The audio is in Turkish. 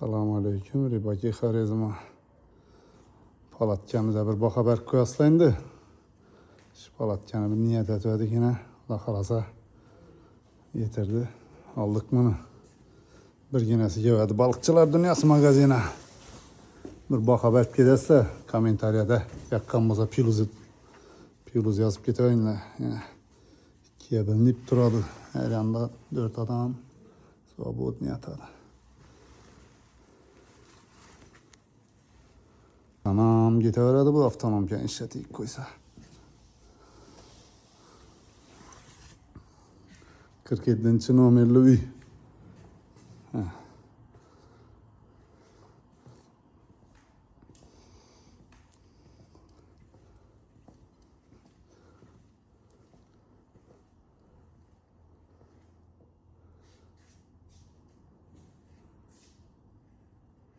Assalomu alaykum. Ribaki Xorazma. Palatkamizni bir xabar qo'yasizlar-da. Shu palatkani bir niyat etdik yine. Xudo xolasa yetirdi. Aldık bunu. Birginasi keladi. Balıkçılar Dünyası magazini. Bir xabar ketasizlar. Kommentariyada yaqqan bo'lsa Piluz yazıp ketaveringlar. Yani ikiye bölünüp turadi. Her yanda 4 adam svobodniy yatadi. Tamam, ketaveradi bu avtonomga ishlatib qo'ysa. 47-nomerli uy.